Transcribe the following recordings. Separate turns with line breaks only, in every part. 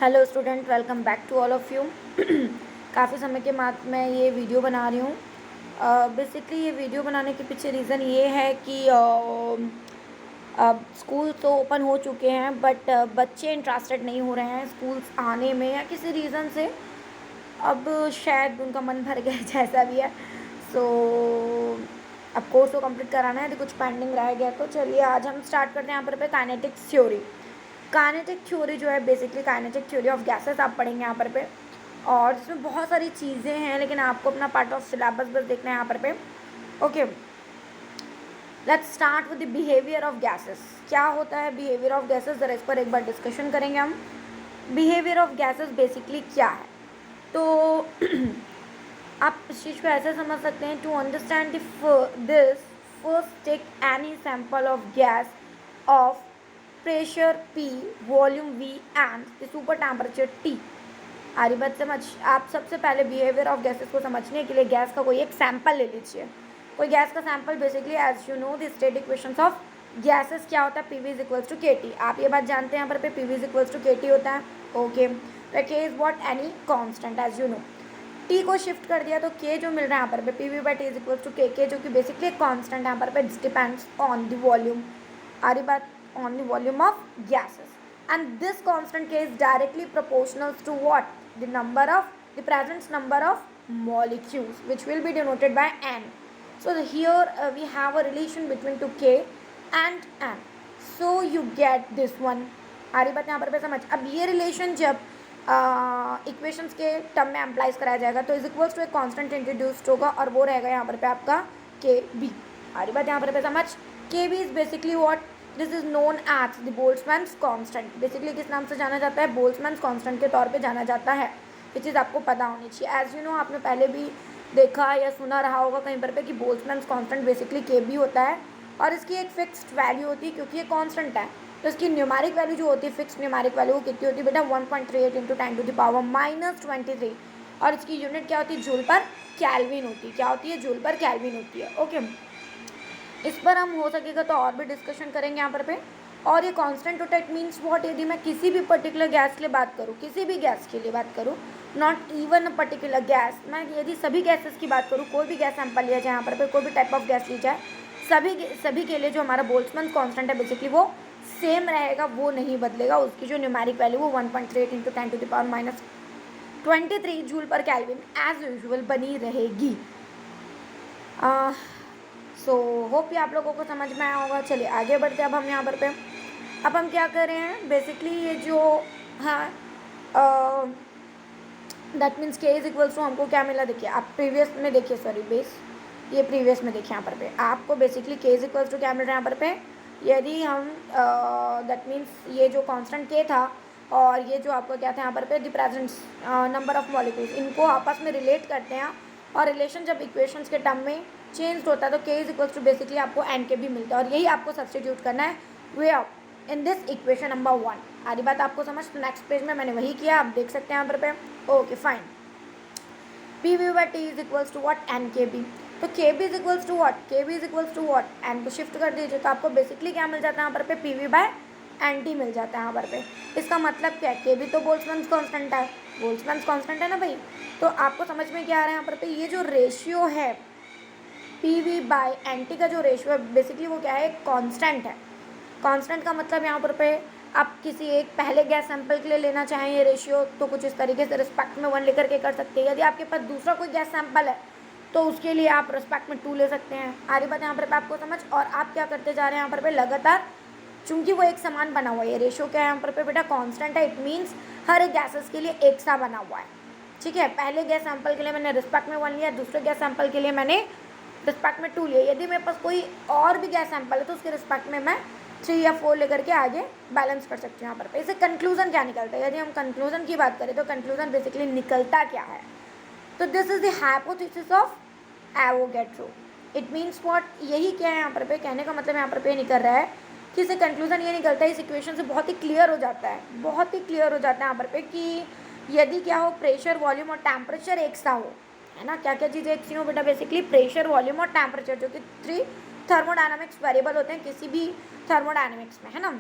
Hello student, welcome back to all of you. काफ़ी समय के बाद मैं ये वीडियो बना रही हूँ। बेसिकली ये वीडियो बनाने के पीछे रीज़न ये है कि अब स्कूल तो ओपन हो चुके हैं, बट बच्चे इंटरेस्टेड नहीं हो रहे हैं स्कूल्स आने में, या किसी रीज़न से अब शायद उनका मन भर गया है, जैसा भी है। सो अब कोर्स तो कंप्लीट कराना है, तो कुछ पेंडिंग रह गया। तो चलिए आज हम स्टार्ट करते हैं यहाँ पर काइनेटिक्स थ्योरी। काइनेटिक थ्योरी जो है, basically kinetic theory of gases आप पढ़ेंगे यहाँ पर और इसमें बहुत सारी चीज़ें हैं, लेकिन आपको अपना पार्ट ऑफ सिलेबस बस देखना है यहाँ पर okay. Let's start with the behaviour of gases. क्या होता है बिहेवियर ऑफ गैसेस, ज़रा इस पर एक बार डिस्कशन करेंगे हम। बिहेवियर ऑफ गैसेस बेसिकली क्या है, तो आप इस चीज़ को ऐसे समझ सकते हैं, to understand this first take any sample of gas of pressure P, volume V and the super temperature T। आ रही बात समझ? आप सबसे पहले बिहेवियर ऑफ गैसेस को समझने के लिए गैस का कोई एक सैंपल ले लीजिए। कोई गैस का sample, basically as you know the state equations of gases क्या होता है, PV is equals to KT। आप ये बात जानते हैं यहाँ पर PV is equals to KT होता है। ओके, तो K is what, any constant as you know. T को शिफ्ट कर दिया तो K जो मिल रहा है यहाँ पर PV by T is equals to KK, जो कि बेसिकली कॉन्स्टेंट यहाँ पर डिपेंड्स ऑन द वॉल्यूम। आ रही बात? on the volume of gases, and this constant K is directly proportional to what, the presence number of molecules, which will be denoted by N. So here we have a relation between to K and N, so you get this one. आ रही बात यहाँ पर समझ? अब ये relation जब equations के term में एम्प्लाइज कराया जाएगा तो इज इक्वल्स टू एक कांस्टेंट इंट्रोड्यूस्ड होगा, और वो रहेगा यहाँ पर आपका KB। आ रही बात यहाँ पर समझ? KB is basically what, this is known as the Boltzmann's constant. Basically किस नाम से जाना जाता है? बोल्ट्जमैन्स कांस्टेंट के तौर पे जाना जाता है। ये चीज़ आपको पता होनी चाहिए। एज यू नो, आपने पहले भी देखा या सुना रहा होगा कहीं पर कि बोल्ट्जमैन्स कांस्टेंट बेसिकली KB होता है, और इसकी एक फिक्स्ड वैल्यू होती है क्योंकि ये कांस्टेंट है। तो इसकी न्यूमेरिक वैल्यू जो होती है, फिक्स्ड न्यूमेरिक वैल्यू, वो कितनी होती है बेटा? 1.38 इंटू 10⁻⁻23, और इसकी यूनिट क्या होती है? जूल पर केल्विन होती है। क्या होती है? जूल पर केल्विन होती है। ओके, इस पर हम हो सकेगा तो और भी डिस्कशन करेंगे यहाँ पर और ये कांस्टेंट होता है, इट मीन्स व्हाट, यदि मैं किसी भी पर्टिकुलर गैस के लिए बात करूँ, किसी भी गैस के लिए बात करूँ, not even a particular gas, मैं यदि सभी गैसेस की बात करूँ, कोई भी गैस सैंपल लिया जाए यहाँ पर कोई भी टाइप ऑफ गैस ली जाए, सभी के लिए जो हमारा बोल्ट्जमैन कांस्टेंट है बेसिकली वो सेम रहेगा, वो नहीं बदलेगा। उसकी जो न्यूमेरिक वैल्यू वो 1.38 into 10⁻⁻23 joule per kelvin as usual बनी रहेगी। सो होप ये आप लोगों को समझ में आया होगा। चलिए आगे बढ़ते हैं। अब हम यहाँ पर अब हम क्या कर रहे हैं, बेसिकली ये जो हाँ that means K is equals to, हमको क्या मिला देखिए, आप प्रीवियस में देखिए, सॉरी बेस, ये प्रीवियस में देखिए यहाँ पर आपको basically K is equals to क्या मिल रहा है यहाँ पर यदि हम दैट मीन्स ये जो कांस्टेंट K था और ये जो आपको क्या था यहाँ पर the presence number of molecules, इनको आपस में रिलेट करते हैं, और रिलेशन जब इक्वेशंस के टर्म में चेंज होता है तो K is equals to basically आपको NK भी मिलता है, और यही आपको सब्सटीट्यूट करना है way of in this equation number 1। आधी बात आपको समझ? तो नेक्स्ट पेज में मैंने वही किया, आप देख सकते हैं यहाँ पर okay fine. PV by T is equals to what, NKB। तो KB is equals to what, KB is equals to what, N को शिफ्ट कर दीजिए तो आपको बेसिकली क्या मिल जाता है यहाँ पर PV बाय NT मिल जाता है यहाँ पर। इसका मतलब क्या है? KB तो बोल्ट्जमैन कांस्टेंट है, बोल्ट्जमैन कांस्टेंट है ना भाई। तो आपको समझ में क्या आ रहा है यहाँ पर ये जो रेशियो है PV बाई NT का जो रेशियो है बेसिकली वो क्या है? कांस्टेंट है। कांस्टेंट का मतलब यहाँ पर आप किसी एक पहले गैस सैंपल के लिए लेना चाहें ये रेशियो तो कुछ इस तरीके से रिस्पेक्ट में 1 लेकर के कर सकते हैं। यदि आपके पास दूसरा कोई गैस सैंपल है तो उसके लिए आप रिस्पेक्ट में 2 ले सकते हैं। आ रही बात यहाँ पर आपको समझ? और आप क्या करते जा रहे हैं यहाँ पर लगातार, चूंकि वो एक समान बना हुआ है, ये रेशियो क्या है यहाँ पर बेटा? कांस्टेंट है। इट मीन्स हर एक गैसेस के लिए एक सा बना हुआ है, ठीक है। पहले गैस सैंपल के लिए मैंने रिस्पेक्ट में 1 लिया, दूसरे गैस सैंपल के लिए मैंने रिस्पेक्ट में 2 लिया। यदि मेरे पास कोई और भी गैस सैंपल है तो उसके रिस्पेक्ट में मैं 3 या 4 लेकर के आगे बैलेंस कर सकती हूँ यहाँ पर। इसे कंक्लूजन क्या निकलता है? यदि हम कंक्लूजन की बात करें तो कंक्लूजन बेसिकली निकलता क्या है? तो this is the hypothesis of Avogadro. It means what, यही क्या है यहाँ पर कहने का मतलब यहाँ पर निकल रहा है कि इसे कंक्लूजन ये निकलता है, इस इक्वेशन से बहुत ही क्लियर हो जाता है, बहुत ही क्लियर हो जाता है यहाँ पर कि यदि क्या हो, प्रेशर, वॉल्यूम और टेम्परेचर एक सा हो, है ना। क्या क्या चीज़ें एक सी हो बेटा? बेसिकली प्रेशर, वॉल्यूम और टेम्परेचर, जो कि 3 थर्मोडायनामिक्स वेरिएबल होते हैं किसी भी थर्मोडायनामिक्स में, है ना।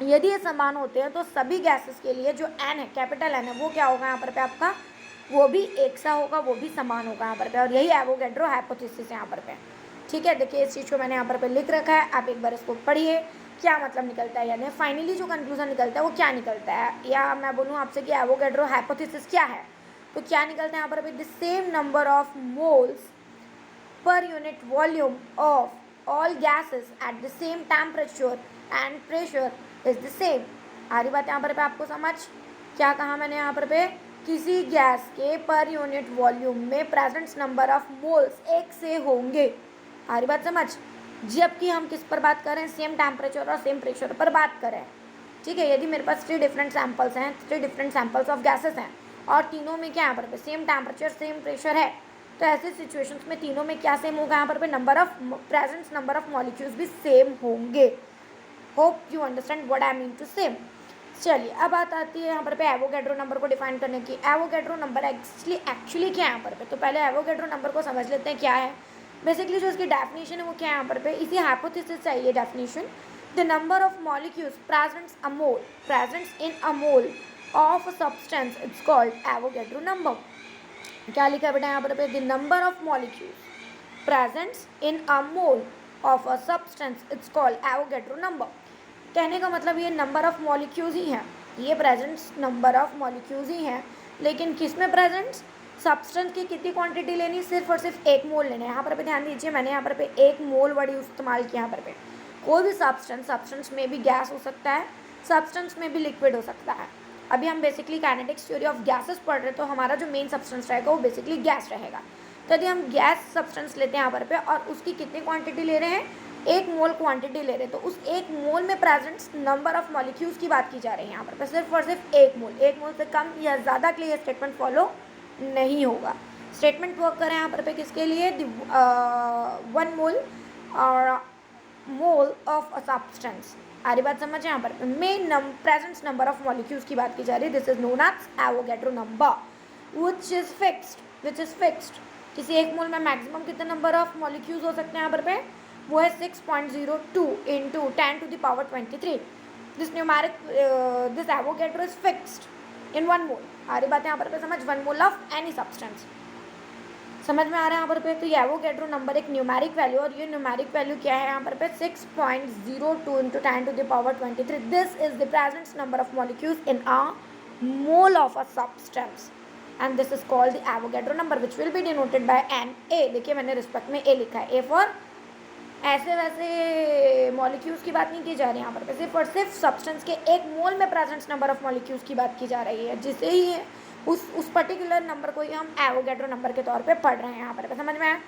यदि ये समान होते हैं तो सभी गैसेस के लिए जो एन है, कैपिटल एन है, वो क्या होगा यहाँ पर पे आपका, वो भी एक सा होगा, वो भी समान होगा यहाँ पर पे, और यही एवोगैड्रो हाइपोथेसिस है यहाँ पर पे। ठीक है, देखिए इस चीज़ को मैंने यहाँ पर पे लिख रखा है, आप एक बार इसको पढ़िए क्या मतलब निकलता है, यानी फाइनली जो कंक्लूजन निकलता है वो क्या निकलता है, या मैं बोलूँ आपसे कि एवोगैड्रो हाइपोथेसिस क्या है, तो क्या निकलता है यहाँ पर पे, the same number of moles per unit volume of all gases at the same temperature and pressure is the same। आ रही बात यहाँ पर पे आपको समझ, क्या कहा मैंने यहाँ पर पे, किसी गैस के पर यूनिट वॉल्यूम में प्रेजेंस नंबर ऑफ मोल्स एक से होंगे। आ रही बात समझ, जबकि हम किस पर बात कर रहे हैं, सेम टेम्परेचर और सेम प्रेशर पर बात कर रहे हैं। ठीक है, यदि मेरे पास 3 डिफरेंट सैंपल्स हैं, 3 डिफरेंट सैंपल्स ऑफ गैसेस हैं, और तीनों में क्या यहाँ पर पे सेम टेम्परेचर सेम प्रेशर है, तो ऐसे सिचुएशंस में तीनों में क्या सेम होगा यहाँ पर पे, number of presence number of molecules भी सेम होंगे। Hope you understand what I mean to say. चलिए अब बात आती है यहाँ पर पे एवोगैड्रो नंबर को डिफाइन करने की। एवोगैड्रो नंबर एक्चुअली क्या है यहाँ पर पे, तो पहले एवोगैड्रो नंबर को समझ लेते हैं क्या है। बेसिकली जो इसकी डेफिनेशन है वो क्या है यहाँ पर पे, इसी हाइपोथेसिस से चाहिए definition. The number of molecules presents in a mole of a substance it's called Avogadro number. क्या लिखा है बेटा यहाँ पर पे, the number of molecules presents in a mole of a substance it's called Avogadro number. कहने का मतलब ये नंबर ऑफ मॉलिक्यूल्स ही हैं, ये प्रेजेंट्स नंबर ऑफ मॉलिक्यूल्स ही हैं, लेकिन किस में प्रेजेंट्स, सब्सटेंस की कितनी क्वांटिटी लेनी, सिर्फ और सिर्फ 1 मोल लेना है। यहाँ पर पे ध्यान दीजिए, मैंने यहाँ पर पे 1 मोल वर्ड इस्तेमाल किया। यहाँ पर पे कोई भी सब्सटेंस में भी गैस हो सकता है, सब्सटेंस में भी लिक्विड हो सकता है। अभी हम basically kinetics theory of gases पढ़ रहे हैं, तो हमारा जो मेन सब्सटेंस रहेगा वो बेसिकली गैस रहेगा। तो यदि हम गैस सब्सटेंस लेते हैं यहाँ पर पे, और उसकी कितनी क्वांटिटी ले रहे हैं, 1 मोल क्वांटिटी ले रहे हैं, तो उस 1 मोल में प्रेजेंट नंबर ऑफ मॉलिक्यूल्स की बात की जा रही है यहाँ पर सिर्फ और सिर्फ 1 मोल से कम या ज़्यादा के लिए स्टेटमेंट फॉलो नहीं होगा। स्टेटमेंट वर्क करें यहाँ पर पे किसके लिए, 1 मोल और मोल ऑफ अ सब्सटेंस। आ रही बात समझ, यहाँ पर main present number of molecules की बात की जा रही है। This is known as Avogadro number which is fixed. किसी 1 मोल में मैक्सिमम कितने नंबर ऑफ मॉलिक्यूल्स हो सकते हैं यहाँ पर पे, वो है 6.02 into 10 to the power 23। This Avogadro is fixed in 1 मोल। आ रही बात है यहाँ पर पे समझ, 1 मोल ऑफ एनी सब्सटेंस। समझ में आ रहा है यहाँ पर पे, तो ये एवोगैड्रो नंबर एक न्यूमेरिक वैल्यू, और ये न्यूमेरिक वैल्यू क्या है यहाँ पर पे, 6.02 into 10 to the power 23। This is the present number of molecules in a mole of a substance, and this is called the Avogadro number which will be denoted by N A. देखिए मैंने respect में ए लिखा है, A for ऐसे वैसे molecules की बात नहीं की जा रही है यहाँ पर, सिर्फ और सिर्फ सब्सटेंस के 1 मोल में प्रेजेंट नंबर ऑफ मॉलिक्यूल्स की बात की जा रही है, जिसे ही उस पर्टिकुलर नंबर को ही हम एवोगैड्रो नंबर के तौर पे पढ़ रहे हैं यहाँ पर। समझ में आया?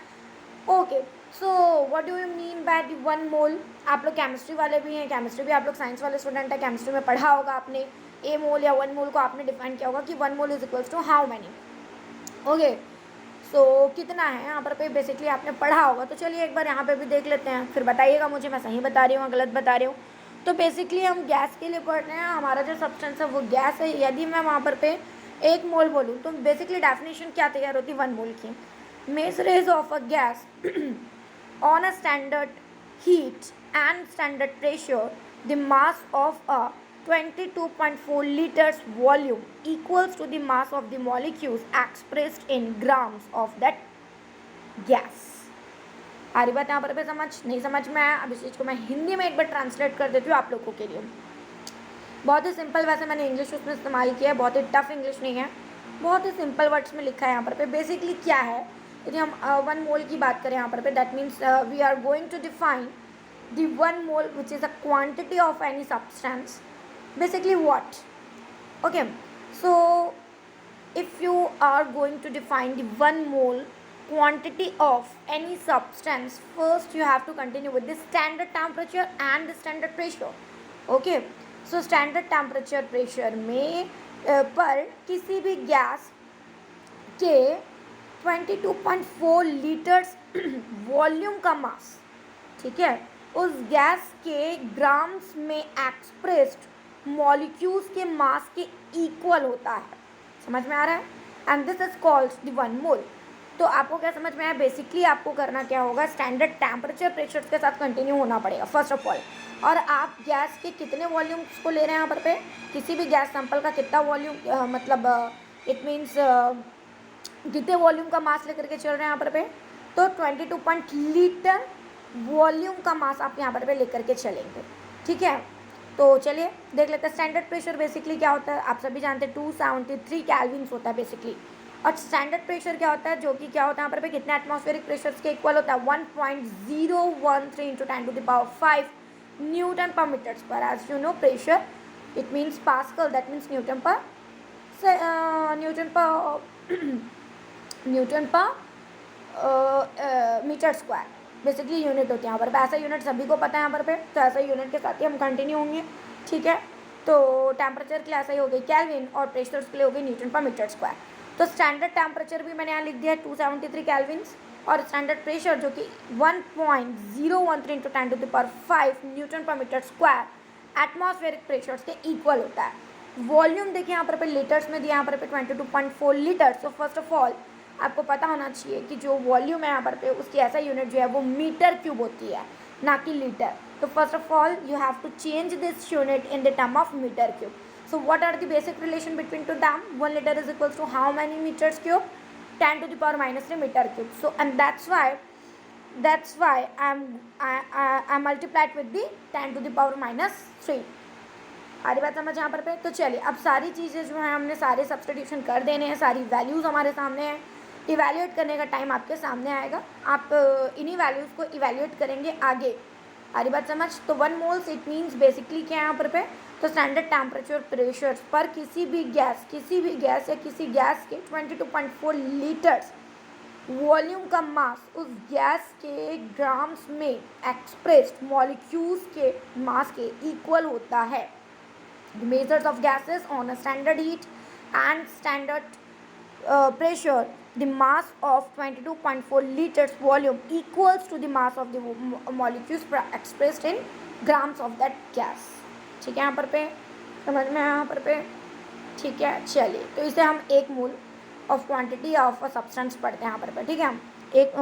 Okay, so what do you mean by the 1 मोल। आप लोग केमिस्ट्री वाले भी हैं, केमिस्ट्री भी आप लोग साइंस वाले स्टूडेंट हैं, केमिस्ट्री में पढ़ा होगा आपने, ए मोल या 1 मोल को आपने डिफाइन किया होगा कि 1 mole is equals to how many. Okay, so कितना है यहाँ पर पे बेसिकली आपने पढ़ा होगा, तो चलिए एक बार यहाँ पे भी देख लेते हैं, फिर बताइएगा मुझे मैं सही बता रही हूँ गलत बता रही हूँ। तो बेसिकली हम गैस के लिए पढ़ रहे हैं, हमारा जो सब्सटेंस है वो गैस है। यदि मैं वहाँ पर पे 1 मोल बोलूँ तो बेसिकली डेफिनेशन क्या तैयार होती है 1 मोल की, measures of a gas on a standard heat and standard pressure, the mass of a 22.4 liters volume equals to the mass of the molecules expressed in grams of that gas। आ रही बात यहाँ पर समझ नहीं समझ में आया? अब इस चीज़ को मैं हिंदी में एक बार ट्रांसलेट कर देती हूँ आप लोगों के लिए। बहुत ही सिंपल, वैसे मैंने इंग्लिश उसमें इस्तेमाल किया है, बहुत ही टफ इंग्लिश नहीं है, बहुत ही सिंपल वर्ड्स में लिखा है यहाँ पर। बेसिकली क्या है, यदि हम 1 मोल की बात करें यहाँ पर, that means we are going to define the 1 mole which is a quantity of any substance. Basically what, okay, so if you are going to define the 1 mole quantity of any substance, first you have to continue with the standard temperature and the standard pressure। okay, so standard temperature pressure में पर किसी भी gas के 22.4 litres volume का मास, ठीक है, उस gas के ग्राम्स में एक्सप्रेस्ड मॉलिक्यूल्स के मास के इक्वल होता है। समझ में आ रहा है? And this is called the 1 मोल। तो आपको क्या समझ में आया? बेसिकली आपको करना क्या होगा, स्टैंडर्ड टेम्परेचर प्रेशर्स के साथ कंटिन्यू होना पड़ेगा फर्स्ट ऑफ ऑल। और आप गैस के कितने वॉल्यूम्स को ले रहे हैं यहाँ पे, किसी भी गैस सैंपल का कितना वॉल्यूम, मतलब इट मीन्स कितने वॉल्यूम का मास लेकर के चल रहे हैं यहाँ पे, तो 22 लीटर वॉल्यूम का मास आप यहाँ पर लेकर के चलेंगे। ठीक है, तो चलिए देख लेते हैं स्टैंडर्ड प्रेशर बेसिकली क्या होता है। आप सभी जानते हैं 273 कैल्विन्स होता है बेसिकली। और स्टैंडर्ड प्रेशर क्या होता है, जो कि क्या होता है यहाँ पर कितने एटमॉस्फेरिक प्रेशर्स के इक्वल होता है, 1.013 इंटू 10⁵ newton per metre square. As you know pressure it means pascal, that means newton per metre square basically unit होती है यहाँ पर। ऐसा यूनिट सभी को पता है यहाँ पर तो ऐसा यूनिट के साथ ही हम कंटिन्यू होंगे। ठीक है, तो टेम्परेचर के लिए ऐसा ही हो गई कैल्विन और प्रेशर्स के लिए हो गई न्यूटन पर मीटर स्क्वायर। तो स्टैंडर्ड टेम्परेचर भी मैंने यहाँ लिख दिया है 273 कैल्विन्स, और स्टैंडर्ड प्रेशर जो कि 1.013 इंटू 10⁵ newton per metre square atmospheric pressures के इक्वल होता है। वॉल्यूम देखिए यहाँ पर लीटर्स में दिया, यहाँ पर 22.4 litre. So first of all आपको पता होना चाहिए कि जो वॉल्यूम है यहाँ पर उसकी ऐसा यूनिट जो है वो मीटर क्यूब होती है, ना कि लीटर। तो first of all you have to change this unit in the term of metre cube. So what are the basic relation between two them, 1 liter is equals to how many meters cube, 10⁻³ meter cube. So and that's why I multiplied with the 10⁻³ आ रही बात समझ यहाँ पर तो चलिए अब सारी चीज़ें जो है हमने सारे सब्स्टिट्यूशन कर देने हैं, सारी वैल्यूज़ हमारे सामने हैं। इवैल्यूएट करने का टाइम आपके सामने आएगा, आप इन्हीं वैल्यूज़ को इवैल्यूएट करेंगे आगे। आ रही बात समझ? तो 1 मोल्स इट मीन्स बेसिकली क्या है यहाँ पर तो स्टैंडर्ड टेम्परेचर प्रेशर पर किसी भी गैस या किसी गैस के 22.4 लीटर्स वॉल्यूम का मास उस गैस के ग्राम्स में एक्सप्रेस्ड मॉलिक्यूल्स के मास के इक्वल होता है। The measures of gases on a standard heat and standard pressure, the mass of 22.4 liters volume equals to the mass of the molecules expressed in grams of that gas. ठीक है यहाँ पर समझ में यहाँ पर ठीक है। चलिए तो इसे हम 1 mole of quantity of a substance पढ़ते हैं यहाँ पर ठीक है। हम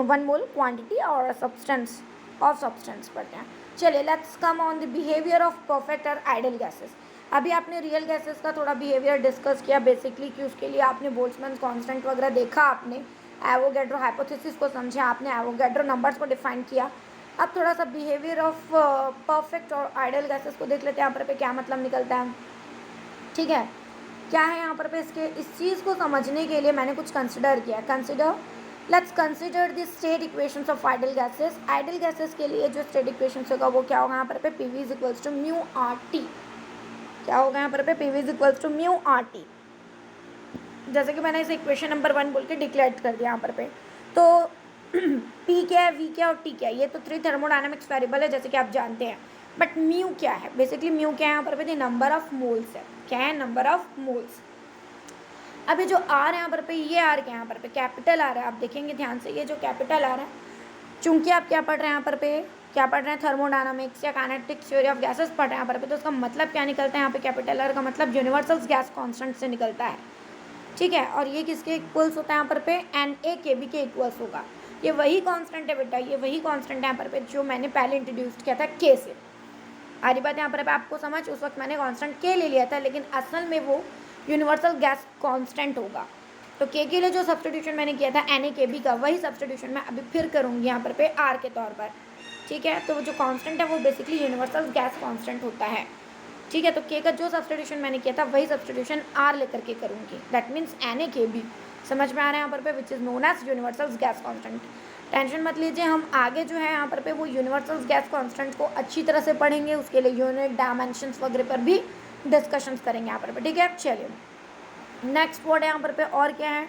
1 मोल क्वांटिटी और सब्सटेंस ऑफ सब्सटेंस पढ़ते हैं। चलिए let's come on the behaviour of perfect और आइडियल गैसेस। अभी आपने रियल गैसेस का थोड़ा बिहेवियर डिस्कस किया बेसिकली कि उसके लिए आपने बोल्ट्जमैन कांस्टेंट वगैरह देखा, आपने एवोगैड्रो हाइपोथेसिस को समझा, आपने एवोगैड्रो नंबर्स को डिफाइन किया। अब थोड़ा सा बिहेवियर ऑफ परफेक्ट और आइडियल गैसेस को देख लेते हैं यहाँ पर क्या मतलब निकलता है। ठीक है, क्या है यहाँ पर इसके इस चीज़ को समझने के लिए मैंने कुछ कंसिडर किया। Let's consider the state equations of ideal gases. Ideal gases के लिए जो स्टेट इक्वेशंस होगा वो क्या होगा यहाँ पर PV is equals to mu RT। क्या होगा यहाँ पर PV is equals to mu RT, जैसे कि मैंने इसे इक्वेशन नंबर 1 बोल के डिक्लेयर कर दिया यहाँ पर तो P क्या है, V क्या है और T क्या है, ये तो 3 थर्मोडायनामिक्स वेरिएबल है जैसे कि आप जानते हैं। बट म्यू क्या है, बेसिकली म्यू क्या है यहाँ पर नंबर ऑफ मोल्स है। क्या है, नंबर ऑफ मोल्स। अभी जो आर है यहाँ पर ये आर क्या है यहाँ पर कैपिटल आर है। आप देखेंगे ध्यान से, ये जो कैपिटल आर है, चूंकि आप क्या पढ़ रहे हैं यहाँ पर क्या पढ़ रहे हैं, थर्मोडायनामिक्स या काइनेटिक्स थ्योरी ऑफ गैसेस पढ़ रहे हैं यहाँ पर तो उसका मतलब क्या निकलता है यहाँ पे कैपिटल आर का मतलब यूनिवर्सल गैस कांस्टेंट से निकलता है। ठीक है, और ये किसके इक्वल्स होता है यहाँ पर NaKB के इक्वल्स होगा। ये वही कांस्टेंट है बेटा, ये वही कांस्टेंट है यहाँ पर जो मैंने पहले इंट्रोड्यूस किया था K से। आ रही बात यहाँ पर आपको समझ, उस वक्त मैंने कांस्टेंट K ले लिया था लेकिन असल में वो यूनिवर्सल गैस कांस्टेंट होगा। तो K के लिए जो सब्स्टिट्यूशन मैंने किया था NaKB का, वही सब्स्टिट्यूशन मैं अभी फिर करूँगी यहाँ पर R के तौर पर। ठीक है, तो जो कांस्टेंट है वो बेसिकली यूनिवर्सल गैस कांस्टेंट होता है। ठीक है, तो K का जो सब्स्टिट्यूशन मैंने किया था वही सब्स्टिट्यूशन R लेकर के करूँगी, दैट मीन्स NaKB। समझ में आ रहा है यहाँ पर which is known as universal gas constant. Tension मत लीजिए, हम आगे जो है यहाँ पर वो यूनिवर्सल गैस कांस्टेंट को अच्छी तरह से पढ़ेंगे, उसके लिए यूनिट डायमेंशंस वगैरह पर भी डिस्कशंस करेंगे यहाँ पर। ठीक है, चलिए नेक्स्ट वर्ड है यहाँ पर और क्या है।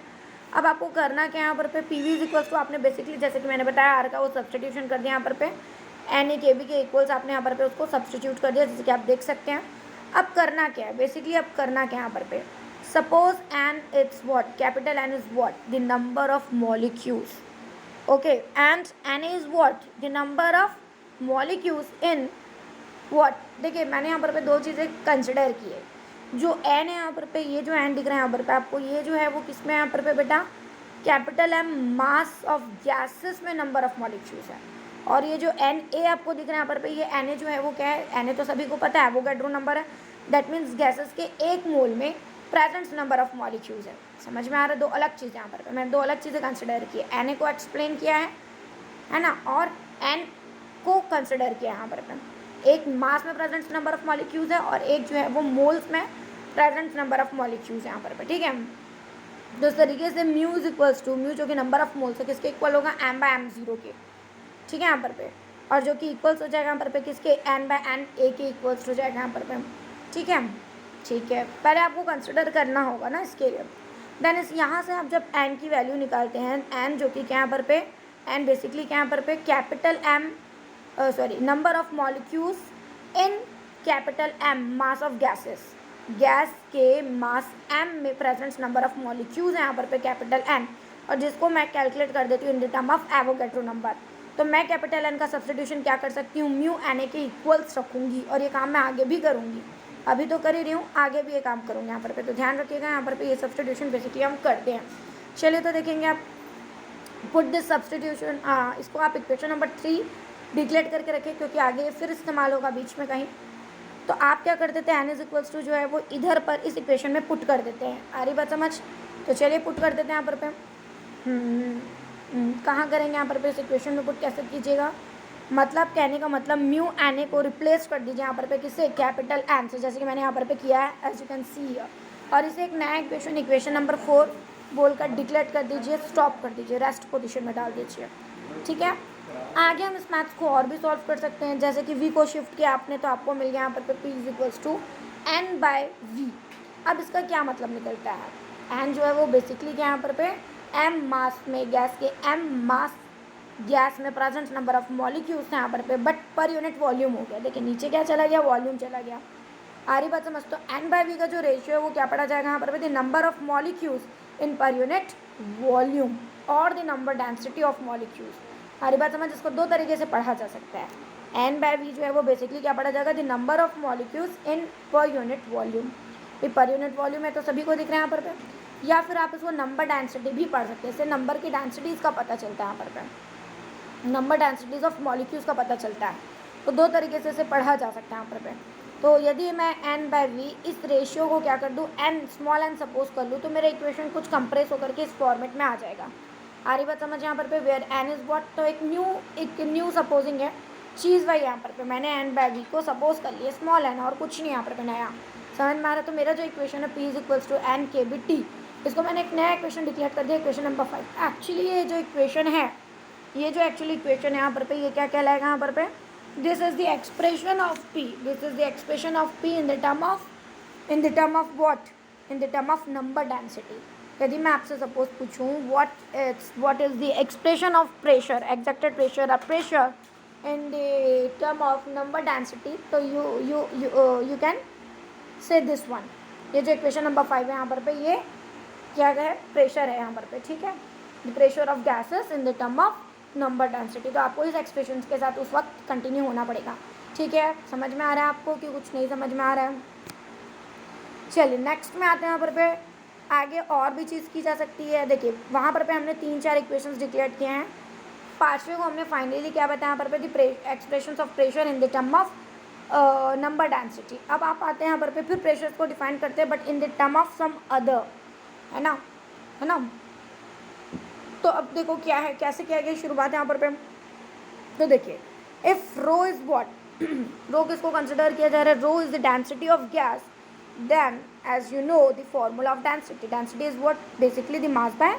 अब आपको करना क्या है यहाँ पर PV इज इक्वल्स टू, आपने बेसिकली जैसे कि मैंने बताया आर का वो सब्स्टिट्यूशन कर दिया यहाँ पर NaKB के इक्वल्स आपने यहाँ पर उसको सब्स्टिट्यूट कर दिया जैसे कि आप देख सकते हैं। अब करना क्या है बेसिकली, अब करना क्या है यहाँ पर suppose N it's what, capital N is what, the number of molecules. Okay, and Na is what, the number of molecules in what. देखिए मैंने यहाँ पर 2 चीज़ें कंसिडर की है। जो N है यहाँ पर ये जो N दिख रहा है यहाँ पर आपको, ये जो है वो किस में यहाँ पर बेटा capital M mass of gases में नंबर ऑफ मॉलिक्यूल्स है। और ये जो Na आपको दिख रहा है यहाँ पर पे, ये Na जो है वो क्या है, Na तो सभी को पता है एवोगैड्रो नंबर है। दैट मीन्स गैसेस के एक मोल में प्रेजेंट नंबर ऑफ मॉलिक्यूल्स है। समझ में आ रहा है? दो अलग चीज़ें यहाँ पर मैंने दो अलग चीज़ें कंसिडर की है। Na को एक्सप्लेन किया है ना, और N को कंसिडर किया है यहाँ पर। एक मास में प्रेजेंट नंबर ऑफ मॉलिक्यूल्स है और एक जो है वो मोल्स में प्रेजेंट नंबर ऑफ मॉलिक्यूल्स है यहाँ पर। ठीक है, तो इस तरीके से mu is equals to, mu जो कि नंबर ऑफ मोल्स है किसके इक्वल होगा, m/m0 के। ठीक है यहाँ पर पे, और जो कि इक्वल्स हो जाएगा यहाँ पर पे किसके, n/n(a) के इक्वल्स हो जाएगा यहाँ पर पे। ठीक है, ठीक है, पहले आपको कंसिडर करना होगा ना इसके लिए। देन इस यहाँ से आप जब n की वैल्यू निकालते हैं, n जो कि क्या यहाँ पर पे, n बेसिकली क्या यहाँ पर पे capital M number of molecules in capital M mass of gases, gas के मास m में प्रेजेंट नंबर ऑफ मॉलिक्यूल्स है यहाँ पर पे कैपिटल N, और जिसको मैं कैलकुलेट कर देती हूँ इन the term of Avogadro number. तो मैं कैपिटल N का सब्स्टिट्यूशन क्या कर सकती हूँ, म्यू Na के इक्वल्स रखूँगी, और ये काम मैं आगे भी करूँगी, अभी तो कर ही रही हूँ, आगे भी ये काम करूँगी यहाँ पर पे। तो ध्यान रखिएगा यहाँ पर पे ये सब्स्टिट्यूशन बेसिकली हम करते हैं। चलिए तो देखेंगे आप, पुट दिस सब्स्टिट्यूशन, इसको आप इक्वेशन नंबर 3 डिक्लेयर करके रखें, क्योंकि आगे ये फिर इस्तेमाल होगा बीच में कहीं। तो आप क्या कर देते हैं, n इज इक्वल्स टू जो है वो इधर पर इस इक्वेशन में पुट कर देते हैं। आ रही बात समझ? तो चलिए पुट कर देते हैं यहाँ पर पे। कहाँ करेंगे यहाँ पर पे, इस इक्वेशन में पुट कैसे कीजिएगा, मतलब कहने का मतलब म्यू Na को रिप्लेस कर दीजिए यहाँ पर पे किससे, कैपिटल N से, जैसे कि मैंने यहाँ पर पे किया है as you can see here. और इसे एक नया इक्वेशन, इक्वेशन नंबर 4 बोलकर डिक्लेयर कर दीजिए, स्टॉप कर दीजिए, रेस्ट पोजीशन में डाल दीजिए। ठीक है, आगे हम इस मैथ्स को और भी सॉल्व कर सकते हैं, जैसे कि v को शिफ्ट किया आपने तो आपको मिल गया यहाँ पर p is equals to n/v। अब इसका क्या मतलब निकलता है, n जो है वो बेसिकली क्या यहाँ पर पे m मास में, गैस के m मास गैस में प्रेजेंट नंबर ऑफ मॉलिक्यूल्स हैं यहाँ पर पे, बट पर यूनिट वॉल्यूम हो गया। देखिए नीचे क्या चला गया, वॉल्यूम चला गया। आ रही बात समझ? तो n/v का जो रेशियो है वो क्या पड़ा जाएगा यहाँ पर पे, the number of molecules in per unit volume और the number density of molecules. आ रही बात समझ? इसको दो तरीके से पढ़ा जा सकता है। n/v जो है वो बेसिकली क्या पढ़ा जाएगा, the number of molecules in per unit volume. ये पर यूनिट वॉल्यूम है तो सभी को दिख रहा है यहाँ पर पे, या फिर आप इसको नंबर डेंसिटी भी पढ़ सकते हैं। इससे नंबर की डेंसिटीज़ का पता चलता है यहाँ पर पे, नंबर डेंसिटीज ऑफ मॉलिक्यूल्स का पता चलता है। तो दो तरीके से इसे पढ़ा जा सकता है यहाँ पर पे। तो यदि मैं n/v इस रेशियो को क्या कर दूँ, n स्मॉल n सपोज कर लूँ, तो मेरा इक्वेशन कुछ कंप्रेस होकर के इस फॉर्मेट में आ जाएगा। आ रही बात समझ यहाँ पर पे, वेयर n इज व्हाट, तो एक न्यू सपोजिंग है चीज़ वही यहाँ पर पे, मैंने n/v को सपोज कर लिया स्मॉल n, और कुछ नहीं यहाँ पर पे नया। समझ में आ रहा है? तो मेरा जो इक्वेशन है p is equals to n/kBt, इसको मैंने एक नया इक्वेशन डिक्लेयर कर दिया, इक्वेशन नंबर 5। एक्चुअली ये जो इक्वेशन है, ये जो एक्चुअली इक्वेशन है यहाँ पर पे, ये क्या कहलाएगा यहाँ पर पे, this is the expression of p, this is the expression of p in the term of what, in the term of number density. यदि मैं आपसे सपोज पूछूँ what is the expression of pressure, exerted pressure और pressure in the term of number density, तो you can say this one. ये जो equation number 5 है यहाँ पर पे, ये क्या है, प्रेशर है यहाँ पर पे। ठीक है, the pressure of gases in the term of number density. तो आपको इस एक्सप्रेशन के साथ उस वक्त कंटिन्यू होना पड़ेगा। ठीक है, समझ में आ रहा है आपको कि कुछ नहीं समझ में आ रहा है? चलिए नेक्स्ट में आते हैं। यहाँ पर पे आगे और भी चीज़ की जा सकती है। देखिए वहाँ पर पे हमने 3-4 इक्वेशंस डिक्लेयर किए हैं, पाँचवें को हमने फाइनली क्या बताया यहाँ पर पे, the expressions of pressure in the term of number density. अब आप आते हैं यहाँ पर पे, फिर प्रेशर को डिफाइन करते हैं but in the term of some other, है ना, है ना। तो अब देखो क्या है, कैसे किया गया शुरुआत यहाँ पर पे। तो देखिए if rho is what, rho किसको कंसिडर किया जा रहा है, rho is the density of gas, then as you know the formula of density, density is what, basically the mass by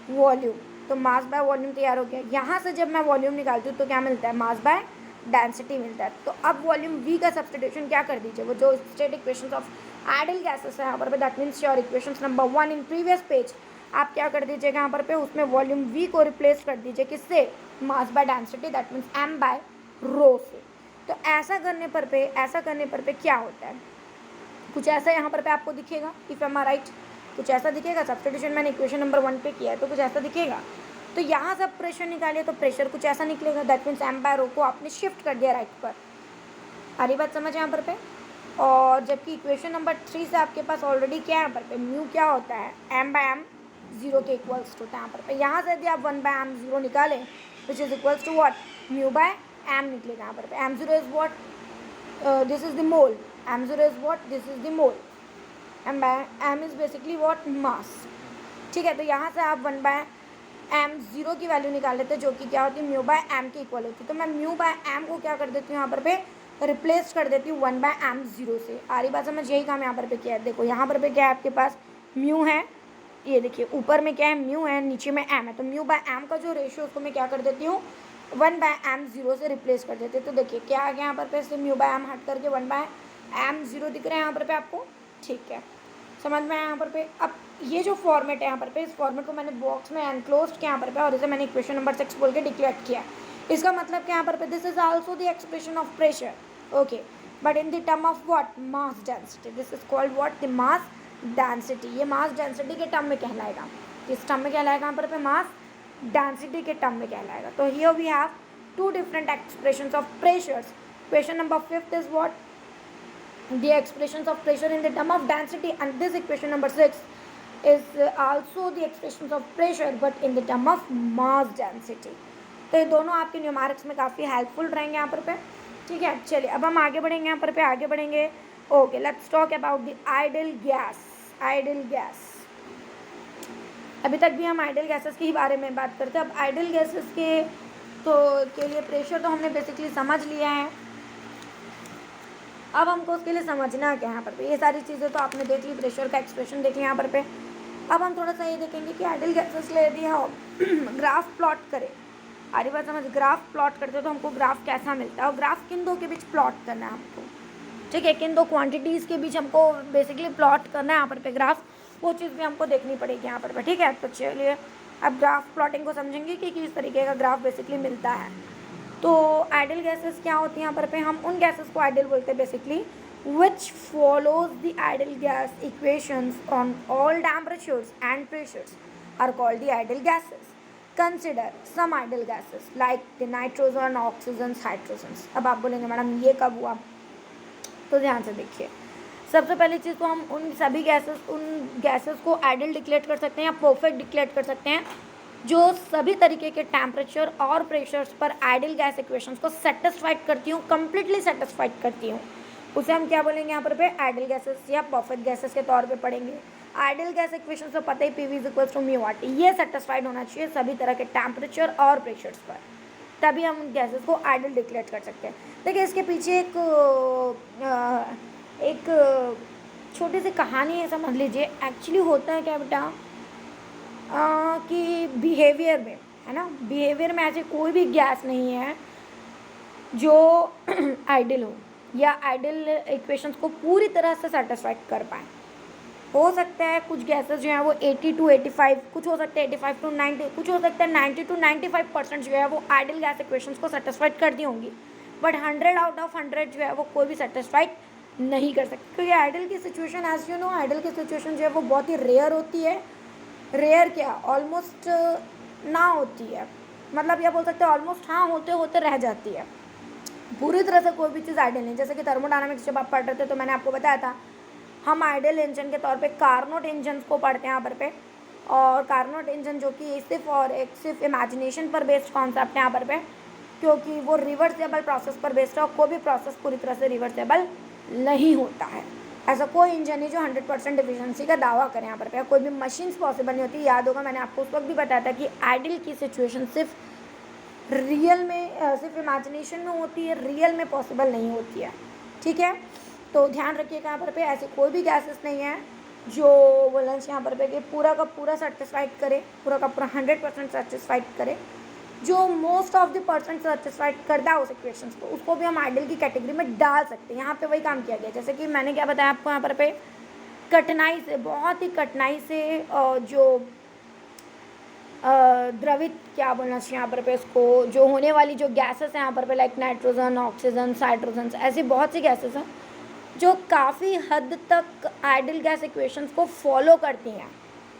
volume. तो मास बाय वॉल्यूम तैयार हो गया। यहाँ से जब मैं वॉल्यूम निकालती हूँ तो क्या मिलता है, मास बाय डेंसिटी मिलता है। तो अब वॉल्यूम v का सब्स्टिट्यूशन क्या कर दीजिए, वो जो state equations of ideal gases है यहाँ पर, that means your equations number 1 in previous page, आप क्या कर दीजिएगा यहाँ पर पे, उसमें वॉल्यूम v को रिप्लेस कर दीजिए किससे, mass by density, that means m/रो से। तो ऐसा करने पर पे क्या होता है, कुछ ऐसा यहाँ पर पे आपको दिखेगा, इफ एम आर राइट, कुछ ऐसा दिखेगा। सब्स्टिट्यूशन मैंने इक्वेशन नंबर 1 पे किया है तो कुछ ऐसा दिखेगा। तो यहाँ से प्रेशर निकालिए तो प्रेशर कुछ ऐसा निकलेगा, दैट मीन्स m/रो को आपने शिफ्ट कर दिया राइट पर। आ रही बात समझ यहाँ पर पे। और जबकि इक्वेशन नंबर 3 से आपके पास ऑलरेडी क्या है यहाँ पर पे, म्यू क्या होता है, m/m 0 के इक्वल्स टू यहाँ पर यहाँ से यदि आप 1/m0 निकालें which is equals to what μ/m निकलेगा यहाँ पर m0 is what this is the mole m0 is what this is the mole m is basically what mass. ठीक है, तो यहाँ से आप 1/m0 की वैल्यू निकाल लेते हैं जो कि क्या होती है μ/m के इक्वल होती है। तो मैं μ/m को क्या कर देती हूँ यहाँ पर रिप्लेस कर देती हूँ 1/m0 से। आरी बात समझ, यही काम यहाँ पर किया है। देखो यहाँ पर क्या है आपके पास म्यू है, ये देखिए ऊपर में क्या है म्यू है, नीचे में m है, तो μ/m का जो रेशियो उसको मैं क्या कर देती हूँ 1/m0 से रिप्लेस कर देते हैं। तो देखिए क्या आ गया यहाँ पर से μ/m हट करके 1/m0 दिख रहा है यहाँ पर आपको। ठीक है, समझ में आया यहाँ पर अब ये जो फॉर्मेट है यहाँ पर इस फॉर्मेट को मैंने बॉक्स में एनक्लोज किया यहाँ पर और इसे मैंने इक्वेशन नंबर 6 बोल के डिक्लेयर किया। इसका मतलब क्या यहाँ पर this is also the expression of pressure, okay, but in the term of what mass density. This is called what the mass density. ये मास डेंसिटी के टर्म में कहलाएगा, किस टर्म में कहलाएगा यहाँ पर मास डेंसिटी के टर्म में कहलाएगा। तो here we have two different expressions of pressures. Question number 5 is what the expressions of pressure in the term of density, and this equation number 6 is also the expressions of pressure but in the term of mass density। तो ये दोनों आपके numerics में काफ़ी helpful रहेंगे यहाँ पर ठीक है। चलिए अब हम आगे बढ़ेंगे यहाँ पर आगे बढ़ेंगे। Okay, let's talk about the idol gas. Idol gas, अभी तक भी हम आइडल गैसेस के ही बारे में बात करते हैं। अब आइडल गैसेस के लिए प्रेशर तो हमने बेसिकली समझ लिया है। अब हमको उसके लिए समझना क्या है यहाँ पर ये सारी चीज़ें तो आपने देख ली, प्रेशर का एक्सप्रेशन देख लिया यहाँ पर अब हम थोड़ा सा ये देखेंगे कि आइडल गैसेस ले यदि हम ग्राफ प्लॉट करें, आरी बात समझ, ग्राफ प्लॉट करते हैं तो हमको ग्राफ कैसा मिलता है और ग्राफ किन दो के बीच प्लॉट करना है हमको। ठीक है, किन दो क्वांटिटीज़ के बीच हमको बेसिकली प्लॉट करना है यहाँ पर ग्राफ, वो चीज़ भी हमको देखनी पड़ेगी यहाँ पर। ठीक है, तो चलिए अब ग्राफ प्लॉटिंग को समझेंगे कि किस तरीके का ग्राफ बेसिकली मिलता है। तो आइडल गैसेस क्या होती हैं यहाँ पर हम उन गैसेस को आइडल बोलते हैं basically which follows the ideal gas equations on all temperatures and pressures are called the ideal gases. Consider some ideal gases like the nitrogen, oxygens, hydrogens। अब आप बोलेंगे मैडम ये कब हुआ, तो ध्यान से देखिए। सबसे पहली चीज़ तो हम उन गैसेस को आइडल डिक्लेयर कर सकते हैं या परफेक्ट डिक्लेयर कर सकते हैं जो सभी तरीके के टेम्परेचर और प्रेशर्स पर आइडल गैस इक्वेशंस को सेटिस्फाइड करती हूँ, कम्प्लीटली सेटिस्फाइड करती हूँ। उसे हम क्या बोलेंगे यहाँ पर आइडल गैसेस या परफेक्ट गैसेस के तौर पे पढ़ेंगे। आइडल गैस इक्वेशन तो पता ही PV is equals to μRT, ये सेटिस्फाइड होना चाहिए सभी तरह के टेम्परेचर और प्रेशर्स पर, तभी हम गैसेस को आइडल डिक्लेयर कर सकते हैं। देखिए इसके पीछे एक छोटी सी कहानी है, समझ लीजिए। एक्चुअली होता है क्या बेटा कि बिहेवियर में, है ना, बिहेवियर में ऐसे कोई भी गैस नहीं है जो आइडल हो या आइडल इक्वेशंस को पूरी तरह से सेटिस्फाइड कर पाए। हो सकता है कुछ गैसेस जो हैं वो 80 to 85, कुछ हो सकता है 85 to 90, कुछ हो सकता है 90 to 95% जो है वो आइडल गैस इक्वेशंस को सेटिस्फाइड कर दी होंगी, बट 100 out of 100 जो है वो कोई भी सेटिस्फाइड नहीं कर सकते, क्योंकि आइडल की situation as you know, ideal की सिचुएशन जो है वो बहुत ही रेयर होती है। रेयर क्या, ऑलमोस्ट ना होती है, मतलब यह बोल सकते हैं ऑलमोस्ट हाँ होते होते रह जाती है। पूरी तरह से कोई भी चीज़ आइडल नहीं। जैसे कि थर्मोडायनामिक्स जब आप पढ़ रहे थे तो मैंने आपको बताया था हम आइडल इंजन के तौर पे कार्नोट इंजन को पढ़ते हैं यहाँ पर और कार्नोट इंजन जो कि सिर्फ इमेजिनेशन पर बेस्ड कॉन्सेप्ट है यहाँ पर क्योंकि वो रिवर्सेबल प्रोसेस पर बेस्ड है और कोई भी प्रोसेस पूरी तरह से रिवर्सेबल नहीं होता है। ऐसा कोई इंजन नहीं जो 100% एफिशिएंसी का दावा करें यहाँ पर कोई भी मशीन्स पॉसिबल नहीं होती। याद होगा मैंने आपको उस वक्त भी बताया था कि आइडल की सिचुएशन सिर्फ रियल में, सिर्फ इमेजिनेशन में होती है, रियल में पॉसिबल नहीं होती है। ठीक है, तो ध्यान रखिएगा यहाँ पर ऐसी कोई भी गैसेस नहीं है जो वो लंच यहाँ पर कि पूरा का पूरा सेटिस्फाइड करे, पूरा का पूरा 100% सेटिस्फाइड करे। जो most of the percent satisfied करता है उस इक्वेशंस को, उसको भी हम आइडल की कैटेगरी में डाल सकते हैं। यहाँ पे वही काम किया गया, जैसे कि मैंने क्या बताया आपको यहाँ पर कठिनाई से, बहुत ही कठिनाई से जो द्रवित क्या बोलना चाहिए यहाँ पर इसको, जो होने वाली जो गैसेस हैं यहाँ पर लाइक नाइट्रोजन, ऑक्सीजन, हाइड्रोजन, ऐसी बहुत सी गैसेस हैं जो काफ़ी हद तक आइडल गैस इक्वेशंस को फॉलो करती हैं।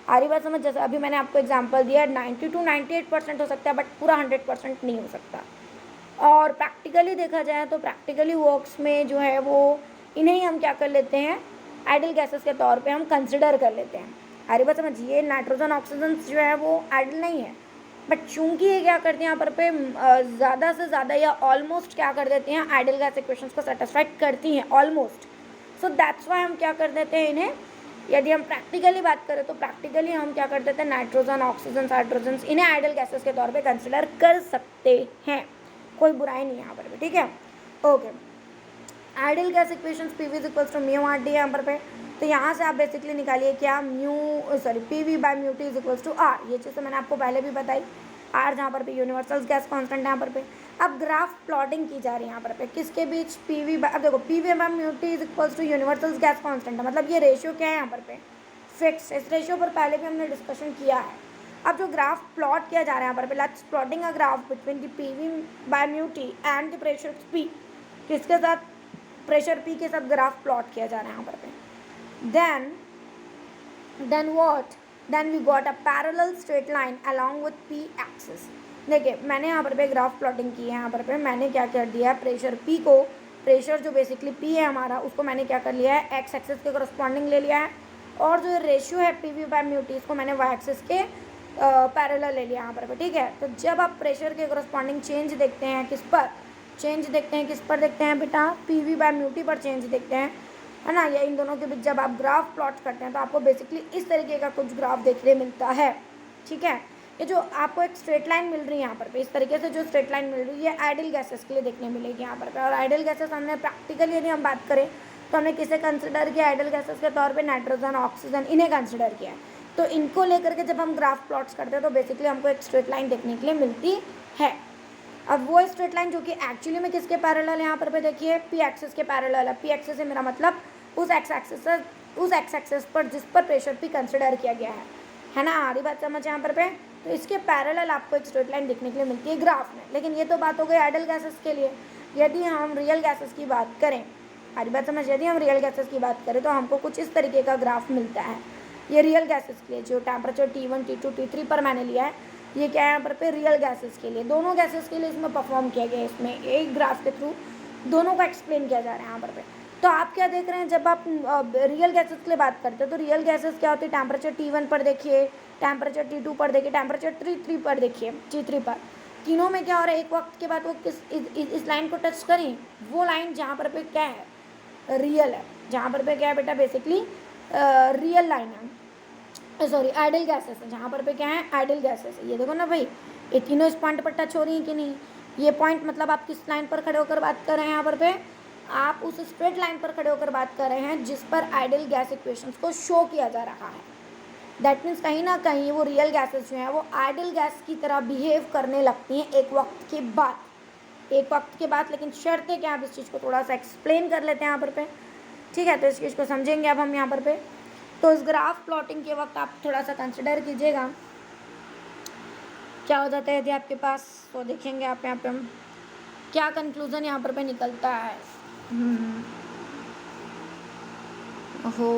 आ रही बात समझ? जैसे अभी मैंने आपको एग्जांपल दिया 90 to 98% हो सकता है, बट पूरा 100% नहीं हो सकता। और प्रैक्टिकली देखा जाए तो प्रैक्टिकली वर्क्स में जो है वो इन्हें हम क्या कर लेते हैं, आइडल गैसेस के तौर पे हम कंसिडर कर लेते हैं। हरी बात समझिए, नाइट्रोजन ऑक्सीजन जो है वो आइडल नहीं है, बट चूंकि ये क्या करते हैं यहाँ पर पे ज़्यादा से ज़्यादा या ऑलमोस्ट क्या कर देते हैं, आइडल गैस इक्वेशंस को सेटिस्फाइड करती हैं ऑलमोस्ट। सो दैट्स वाई हम क्या कर देते हैं इन्हें, यदि हम प्रैक्टिकली बात करें तो प्रैक्टिकली हम क्या कर देते हैं, नाइट्रोजन ऑक्सीजन हाइड्रोजन इन्हें आइडल गैसेस के तौर पे कंसिडर कर सकते हैं, कोई बुराई नहीं है यहाँ पर भी, ठीक है। Okay, ideal gas equations PV is equals to mu R D यहाँ पर पे, तो यहाँ से आप बेसिकली निकालिए क्या, PV by mu T is equals to R, ये चीज़ तो मैंने आपको पहले भी बताई, आर जहाँ पर पे यूनिवर्सल गैस कांस्टेंट है यहाँ पर पे। अब ग्राफ प्लॉटिंग की जा रही है यहाँ पर पे किसके बीच, पीवी बाय, अब देखो PV by mu T is equals to universal gas constant है, मतलब ये रेशियो क्या है यहाँ पर पे, फिक्स। इस रेशियो पर पहले भी हमने डिस्कशन किया है। अब जो ग्राफ प्लॉट किया जा रहा है यहाँ पर पे, let's plotting a graph between the PV by mu T and the pressure P, किसके साथ, प्रेशर पी के साथ ग्राफ प्लॉट किया जा रहा है यहाँ पर पे। then what, then we got a parallel straight line along with p axis। देखिए मैंने यहाँ पर पे ग्राफ प्लॉटिंग की है, यहाँ पर पे मैंने क्या कर दिया है, प्रेशर p को, प्रेशर जो बेसिकली p है हमारा, उसको मैंने क्या कर लिया है, x एक्सिस के करस्पॉन्डिंग ले लिया है, और जो रेशियो है pv बाय म्यू टी, इसको मैंने y एक्सिस के पैरेलल ले लिया यहाँ पर पे, ठीक है। तो जब आप प्रेशर के करस्पॉन्डिंग चेंज देखते हैं, किस पर चेंज देखते हैं, किस पर देखते हैं बेटा, पीवी बाय म्यू टी पर चेंज देखते हैं, है ना। या इन दोनों के बीच जब आप ग्राफ प्लॉट करते हैं तो आपको बेसिकली इस तरीके का कुछ ग्राफ देखने मिलता है, ठीक है। ये जो आपको एक स्ट्रेट लाइन मिल रही है यहाँ पर पे, इस तरीके से जो स्ट्रेट लाइन मिल रही है आइडल गैसेस के लिए देखने मिलेगी यहाँ पर पे। और आइडल गैसेस हमने प्रैक्टिकली यदि हम बात करें तो हमने किसे कंसिडर किया, आइडल गैसेस के तौर पर नाइट्रोजन ऑक्सीजन, इन्हें कंसिडर किया है। तो इनको लेकर के जब हम ग्राफ प्लॉट्स करते हैं तो बेसिकली हमको एक स्ट्रेट लाइन देखने के लिए मिलती है। अब वो स्ट्रेट लाइन जो कि एक्चुअली में किसके पैरेलल है यहाँ पर पे, देखिए पी एक्सिस के पैरेलल है। पी एक्सिस से मेरा मतलब उस एक्स एक्सिस पर जिस पर प्रेशर पी कंसिडर किया गया है ना। आधी बात समझ यहाँ पर पे। तो इसके पैरेलल आपको एक स्ट्रेट लाइन देखने के लिए मिलती है ग्राफ में। लेकिन ये तो बात हो गई आइडल गैसेस के लिए। यदि हम रियल गैसेस की बात करें, आधी बात समझ, यदि हम रियल गैसेस की बात करें तो हमको कुछ इस तरीके का ग्राफ मिलता है। ये रियल गैसेस के लिए जो टेम्परेचर T1 T2 T3 पर मैंने लिया है, ये क्या है यहाँ पर पे, रियल गैसेस के लिए, दोनों गैसेस के लिए इसमें परफॉर्म किया गया है। इसमें एक ग्राफ के थ्रू दोनों का एक्सप्लेन किया जा रहा है यहाँ पर पे। तो आप क्या देख रहे हैं, जब आप रियल गैसेस के लिए बात करते हैं तो रियल गैसेस क्या होती है, टेम्परेचर T1 पर देखिए, टेम्परेचर T2 पर देखिए, टेम्परेचर T3 पर देखिए, T3 पर, तीनों में क्या हो रहा है, एक वक्त के बाद वो इस लाइन को टच करें, वो लाइन जहाँ पर पे क्या है, रियल है। जहाँ पर पे क्या है बेटा, बेसिकली रियल लाइन है, सॉरी आइडल गैसेस है। जहाँ पर पे क्या है, आइडल गैसेस है। ये देखो ना भाई, ये तीनों इस पॉइंट पर टच हो रही है कि नहीं। ये पॉइंट मतलब आप किस लाइन पर खड़े होकर बात कर रहे हैं, यहाँ पर पे आप उस स्ट्रेट लाइन पर खड़े होकर बात कर रहे हैं जिस पर आइडल गैस इक्वेशंस को शो किया जा रहा है। दैट मीन्स कहीं ना कहीं वो रियल गैसेस जो हैं वो आइडल गैस की तरह बिहेव करने लगती हैं एक वक्त के बाद। लेकिन शर्तें क्या, आप इस चीज़ को थोड़ा सा एक्सप्लेन कर लेते हैं यहाँ पर पे, ठीक है। तो इस चीज़ को समझेंगे अब हम यहाँ पर पे। तो इस ग्राफ प्लॉटिंग के वक्त आप थोड़ा सा कंसिडर कीजिएगा क्या हो जाता है यदि आपके पास, तो देखेंगे आप यहाँ पे हम क्या कंक्लूज़न यहाँ पर पे निकलता है। हो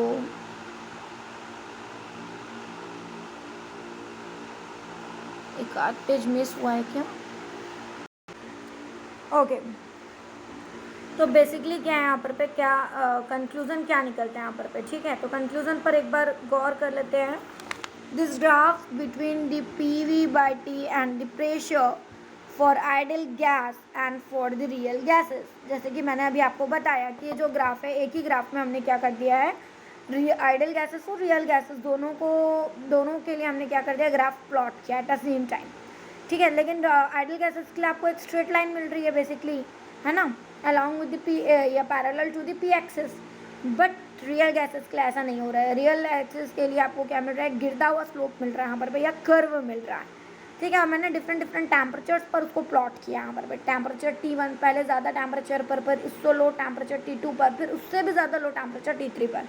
एक आध पेज मिस हुआ है क्या, ओके। तो बेसिकली क्या है यहाँ पर पे, क्या कंक्लूज़न क्या निकलता है यहाँ पर पे, ठीक है। तो कंक्लूज़न पर एक बार गौर कर लेते हैं। This graph between the PV by T and the pressure for ideal gas and for the real gases, जैसे कि मैंने अभी आपको बताया कि ये जो ग्राफ है, एक ही ग्राफ में हमने क्या कर दिया है, आइडल गैसेस और रियल गैसेस दोनों के लिए हमने क्या कर दिया, ग्राफ प्लॉट किया एट द सेम टाइम, ठीक है। लेकिन आइडल गैसेस के लिए आपको एक स्ट्रेट लाइन मिल रही है बेसिकली, है ना, अलॉन्ग विद द पी या parallel to the P axis. But real gases के लिए ऐसा नहीं हो रहा है। रियल एक्सिस के लिए आपको क्या मिल रहा है, गिरता हुआ स्लोप मिल रहा है यहाँ पर पे, या कर्व मिल रहा है, ठीक है। मैंने डिफरेंट टेम्परेचर्स पर उसको प्लॉट किया यहाँ पर। टेम्परेचर T1 पहले ज़्यादा टेम्परेचर पर उससे लो टेम्परेचर T2 पर, फिर उससे भी ज़्यादा लो टेम्परेचर T3 पर।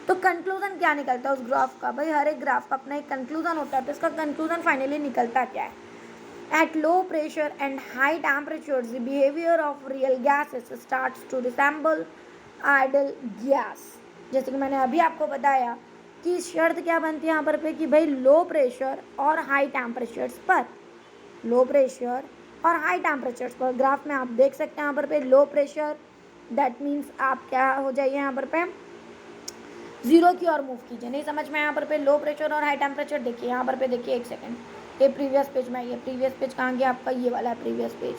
तो कंक्लूजन क्या निकलता है उस ग्राफ का, भाई हर एक ग्राफ का अपना एक कंक्लूजन होता है। तो इसका कंक्लूजन फाइनली निकलता क्या है, at low pressure and high temperatures the behavior of real gases starts to resemble idle gas। जैसे कि मैंने अभी आपको बताया कि शर्त क्या बनती है यहाँ पर पे कि भाई लो प्रेशर और हाई टेम्परेचर्स पर, लो प्रेशर और हाई टेम्परेचर्स पर, ग्राफ में आप देख सकते हैं यहाँ पर पे लो प्रेशर, दैट मीन्स आप क्या हो जाइए यहाँ पर पे, ज़ीरो की ओर मूव कीजिए। नहीं समझ में यहाँ पर लो प्रेशर और हाई टेम्परेचर देखिए, यहाँ पर देखिए एक सेकेंड, ये प्रीवियस पेज में, ये प्रीवियस पेज कहाँ गया आपका, ये वाला है प्रीवियस पेज,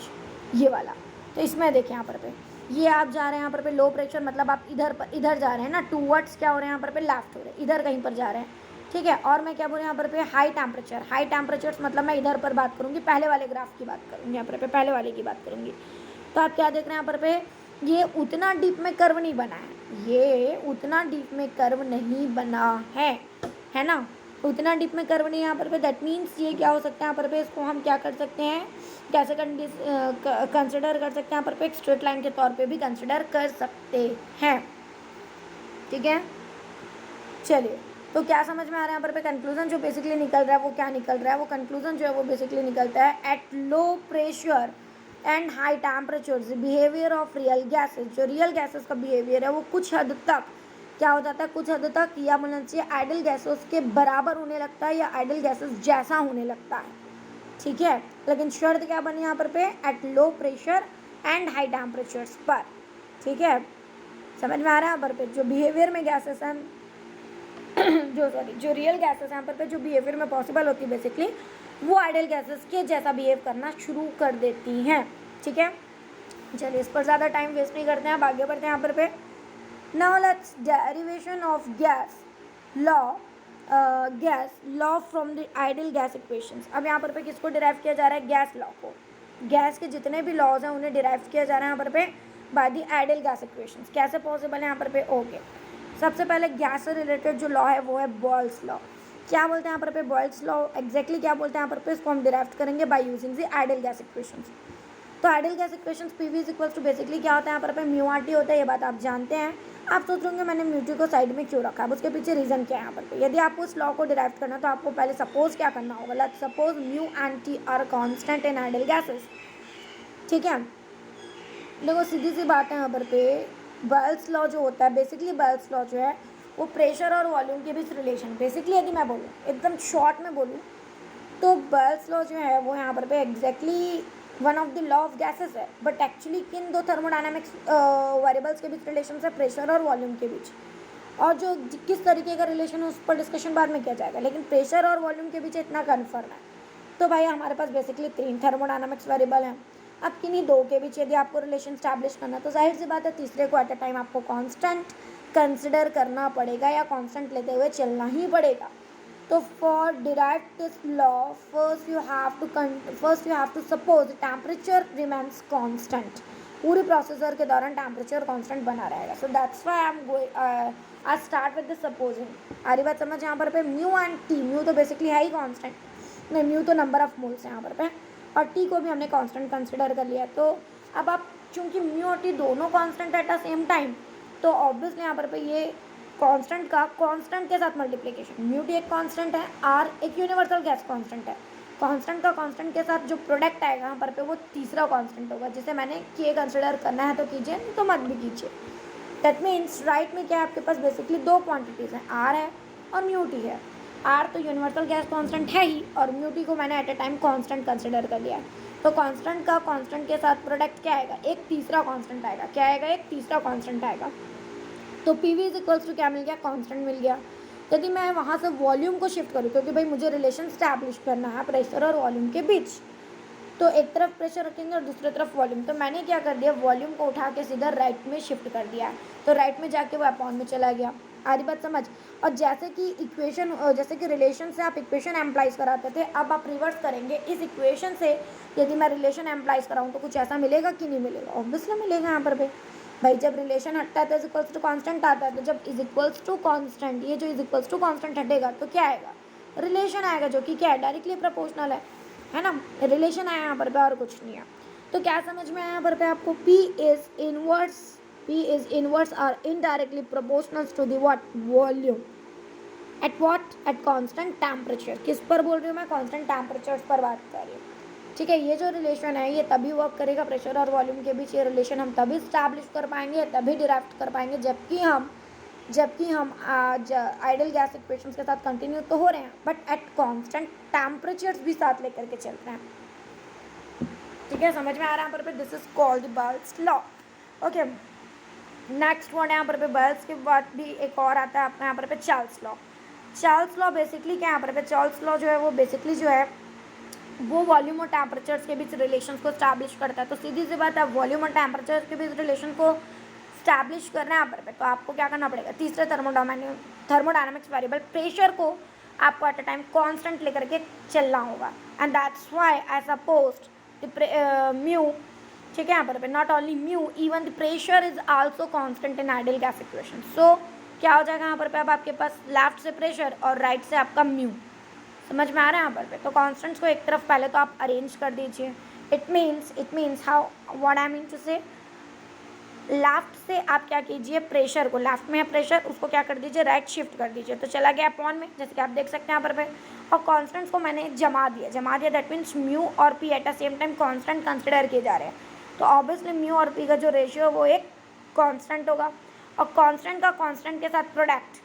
ये वाला। तो इसमें देखिए यहाँ पर ये आप जा रहे हैं यहाँ पर लो प्रेशर, मतलब आप इधर जा रहे हैं ना, टूवर्ड्स क्या हो रहे हैं यहाँ पर लेफ्ट हो रहे हैं, इधर कहीं पर जा रहे हैं, ठीक है। और मैं क्या बोल रही हूँ यहाँ पर हाई टेम्परेचर, हाई टेम्परेचर मतलब मैं इधर पर बात करूँगी, पहले वाले ग्राफ की बात करूँगी, यहाँ पर पहले वाले की बात करूँगी। तो आप क्या देख रहे हैं यहाँ पर ये उतना डीप में कर्व नहीं बना है, ये उतना डीप में कर्व नहीं बना है ना, उतना डीप में कर्व नहीं यहाँ पर दैट मीन्स ये क्या हो सकता है यहाँ पर इसको हम क्या कर सकते हैं, कैसे कंसिडर कर सकते हैं यहाँ पर एक स्ट्रेट लाइन के तौर पे भी कंसिडर कर सकते हैं, ठीक है। चलिए, तो क्या समझ में आ रहा है यहाँ पर कंक्लूजन जो बेसिकली निकल रहा है वो क्या निकल रहा है, वो कंक्लूजन जो है वो बेसिकली निकलता है at low pressure and high temperatures behaviour of real gases, जो रियल गैसेस का बिहेवियर है वो कुछ हद तक क्या हो जाता है, कुछ हद तक या बोलना चाहिए आइडल गैसेस के बराबर होने लगता है या आइडल गैसेस जैसा होने लगता है, ठीक है। लेकिन शर्त क्या बनी यहाँ पर at low pressure and high temperatures पर, ठीक है। समझ में आ रहा है यहाँ पर जो बिहेवियर में गैसेस हैं जो रियल गैसेस यहाँ पर जो बिहेवियर में पॉसिबल होती है बेसिकली वो आइडियल गैसेस के जैसा बिहेव करना शुरू कर देती हैं, ठीक है। चलिए, इस पर ज़्यादा टाइम वेस्ट नहीं करते हैं, अब आगे बढ़ते हैं यहाँ पर now let's derivation of gas law from the ideal gas equations. अब यहाँ पर किसको डिराइव किया जा रहा है, गैस लॉ को, गैस के जितने भी लॉज हैं उन्हें डिराइव किया जा रहा है यहाँ पर by the ideal gas equations. कैसे पॉसिबल है यहाँ पर ओके, सबसे पहले गैस से रिलेटेड जो लॉ है वो है बॉयल्स लॉ। क्या बोलते हैं यहाँ पर बॉयल्स लॉ, एग्जैक्टली क्या बोलते हैं यहाँ पर इसको हम डिराइव करेंगे by using the ideal gas equations. तो ideal gas equations PV is equals to basically क्या होता है यहाँ पर म्यू आर टी होता है, ये बात आप जानते हैं। आप सोच रहे होंगे मैंने म्यू टी को साइड में क्यों रखा है, उसके पीछे रीजन क्या है यहाँ पर। यदि आपको इस लॉ को डिराइव करना तो आपको पहले सपोज क्या करना होगा, let's suppose mu and T R constant in ideal gases, ठीक है। देखो सीधी सी बात है यहाँ पर बॉयल्स लॉ जो होता है बेसिकली, बॉयल्स लॉ जो है वो प्रेशर और वॉल्यूम के बीच रिलेशन, बेसिकली यदि मैं बोलूँ एकदम शॉर्ट में बोलूँ तो बॉयल्स लॉ जो है वो यहाँ पर exactly one of the law of gases है, बट एक्चुअली किन दो थर्मोडायनामिक्स वेरिएबल्स के बीच रिलेशन है, प्रेशर और वॉल्यूम के बीच। और जो किस तरीके का रिलेशन है उस पर डिस्कशन बाद में किया जाएगा, लेकिन प्रेशर और वॉल्यूम के बीच इतना कन्फर्म है। तो भाई हमारे पास बेसिकली 3 थर्मोडायनामिक्स वेरिएबल हैं। अब किन्हीं 2 के बीच यदि आपको रिलेशन स्टैब्लिश करना तो जाहिर सी बात है तीसरे को एट अ टाइम आपको कांस्टेंट कंसिडर करना पड़ेगा या कांस्टेंट लेते हुए चलना ही पड़ेगा। तो for derive this law first you have to suppose temperature remains constant. पूरी प्रोसेसर के दौरान टेम्परेचर कांस्टेंट बना रहेगा। So that's why I start with the supposing. आ रही बात समझ यहाँ पर म्यू एंड टी, म्यू तो बेसिकली है ही कांस्टेंट, नहीं म्यू तो नंबर ऑफ मोल्स है यहाँ पर और टी को भी हमने कांस्टेंट कंसिडर कर लिया। तो अब आप चूंकि म्यू और टी दोनों constant at the same time, तो ऑब्वियसली यहाँ पर ये कांस्टेंट का कांस्टेंट के साथ मल्टीप्लिकेशन, म्यू टी एक कांस्टेंट है, आर एक यूनिवर्सल गैस कांस्टेंट है, कांस्टेंट का कांस्टेंट के साथ जो प्रोडक्ट आएगा यहाँ पर वो तीसरा कांस्टेंट होगा जिसे मैंने के कंसिडर करना है तो कीजिए, नहीं तो मत भी कीजिए। दैट मीन्स राइट में क्या है आपके पास बेसिकली 2 क्वांटिटीज़ हैं, आर है और म्यू टी है। आर तो यूनिवर्सल गैस कांस्टेंट है ही और म्यू टी को मैंने at a time constant consider कर लिया है। तो कांस्टेंट का कांस्टेंट के साथ प्रोडक्ट क्या आएगा, एक तीसरा कांस्टेंट आएगा। क्या आएगा, एक तीसरा कांस्टेंट आएगा। तो P V is equals to क्या मिल गया, कांस्टेंट मिल गया। यदि मैं वहाँ से वॉल्यूम को शिफ्ट करूँ क्योंकि भाई मुझे रिलेशन स्टैब्लिश करना है प्रेशर और वॉल्यूम के बीच, तो एक तरफ प्रेशर रखेंगे और दूसरी तरफ वॉल्यूम। तो मैंने क्या कर दिया, वॉल्यूम को उठा के सीधा राइट में शिफ्ट कर दिया, तो राइट में जाके वो अपॉन में चला गया। आधी बात समझ। और जैसे कि इक्वेशन, जैसे कि रिलेशन से आप इक्वेशन एम्प्लाइज कराते थे, अब आप रिवर्स करेंगे इस इक्वेशन से। यदि मैं रिलेशन एम्प्लाइज कराऊँ तो कुछ ऐसा मिलेगा कि नहीं मिलेगा, ऑब्वियसली मिलेगा यहाँ पर भाई जब रिलेशन हटता है तो इज इक्वल्स टू कांस्टेंट आता है, तो जब इज इक्वल्स टू कांस्टेंट, ये जो इज इक्वल्स टू कांस्टेंट हटेगा तो क्या आएगा, रिलेशन आएगा, जो कि क्या है, डायरेक्टली प्रोपोर्शनल है ना, रिलेशन आया यहाँ पर और कुछ नहीं है। तो क्या समझ में आया यहाँ पर आपको, P is inverse or indirectly proportional to the what, volume at what, at constant temperature। किस पर बोल रही हूँ मैं, constant temperatures पर बात कर रही हूँ, ठीक है। ये जो रिलेशन है ये तभी वर्क करेगा प्रेशर और वॉल्यूम के बीच, ये रिलेशन हम तभी स्टैब्लिश कर पाएंगे, तभी डिराइव कर पाएंगे जबकि हम आज आइडियल गैस इक्वेशंस के साथ कंटिन्यू तो हो रहे हैं बट एट कांस्टेंट टेम्परेचर्स भी साथ लेकर के चल रहे हैं, ठीक है। समझ में आ रहा है यहाँ पर, this is called Boyle's law, okay. Next word यहाँ पर बर्ड्स के बाद भी एक और आता है आपका यहाँ पर Charles law. Charles law basically क्या यहाँ पर चार्ल्स लॉ जो है वो बेसिकली जो है वो वॉल्यूम और टेम्परेचर्स के बीच रिलेशंस को स्टैब्लिश करता है। तो सीधी सी बात है, वॉल्यूम और टेम्परेचर के बीच रिलेशन को स्टैब्लिश करना है यहाँ पर तो आपको क्या करना पड़ेगा, तीसरे थर्मोडायनामिक्स वेरिएबल प्रेशर को आपको एट अ टाइम कांस्टेंट लेकर के चलना होगा। And that's why I supposed mu, ठीक है, यहाँ पर not only mu, even the pressure is also constant in ideal gas equation. So क्या हो जाएगा यहाँ पर अब आपके पास लेफ्ट से प्रेशर और राइट से आपका म्यू। समझ में आ रहा है यहाँ पर तो कॉन्स्टेंट्स को एक तरफ पहले तो आप अरेंज कर दीजिए। It means how what I mean to say, left से आप क्या कीजिए, प्रेशर को, लेफ्ट में है प्रेशर, उसको क्या कर दीजिए, राइट शिफ्ट कर दीजिए, तो चला गया अपॉन में, जैसे कि आप देख सकते हैं यहाँ पर और कॉन्स्टेंट्स को मैंने जमा दिया दैट मीन्स म्यू और P at the same time constant consider किए जा रहे हैं। तो ऑब्वियसली म्यू और पी का जो रेशियो वो एक कांस्टेंट होगा और कांस्टेंट का कांस्टेंट के साथ प्रोडक्ट,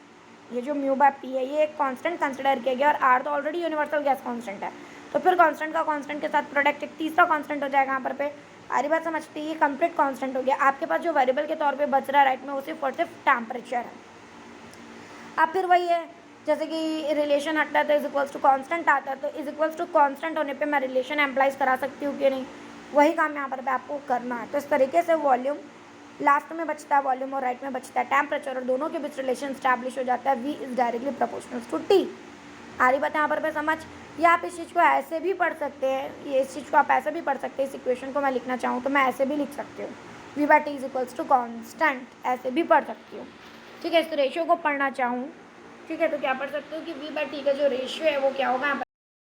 ये जो म्यू बाय पी है ये एक कांस्टेंट कंसिडर किया गया और आर तो ऑलरेडी यूनिवर्सल गैस कांस्टेंट है, तो फिर कांस्टेंट का कांस्टेंट के साथ प्रोडक्ट एक तीसरा कांस्टेंट हो जाएगा यहाँ पर सारी बात समझते हैं, ये कंप्लीट कांस्टेंट हो गया। आपके पास जो वेरिएबल के तौर पे बच रहा है राइट में वो सिर्फ और सिर्फ टेम्परेचर है। अब फिर वही है, जैसे कि रिलेशन हटता है तो इज इक्वल्स टू कांस्टेंट आता है, तो इज इक्वल्स टू कांस्टेंट होने पे मैं रिलेशन एम्प्लाइज करा सकती हूँ कि नहीं, वही काम यहाँ पर आपको करना है। तो इस तरीके से वॉल्यूम लास्ट में बचता है, वॉल्यूम और राइट में बचता है टेम्परेचर, और दोनों के बीच रिलेशन स्टैब्लिश हो जाता है, V is directly proportional to T. आ रही बात यहाँ पर समझ, या आप इस चीज़ को ऐसे भी पढ़ सकते हैं, ये इस चीज़ को आप ऐसे भी पढ़ सकते हैं, इस इक्वेशन को मैं लिखना चाहूँ तो मैं ऐसे भी लिख सकती हूँ, V by T is equals to constant, ऐसे भी पढ़ सकती हूँ, ठीक है। इस रेशियो को पढ़ना चाहूँ, ठीक है, तो क्या पढ़ सकते हो कि वी बाय टी का जो रेशियो है वो क्या होगा यहाँ पर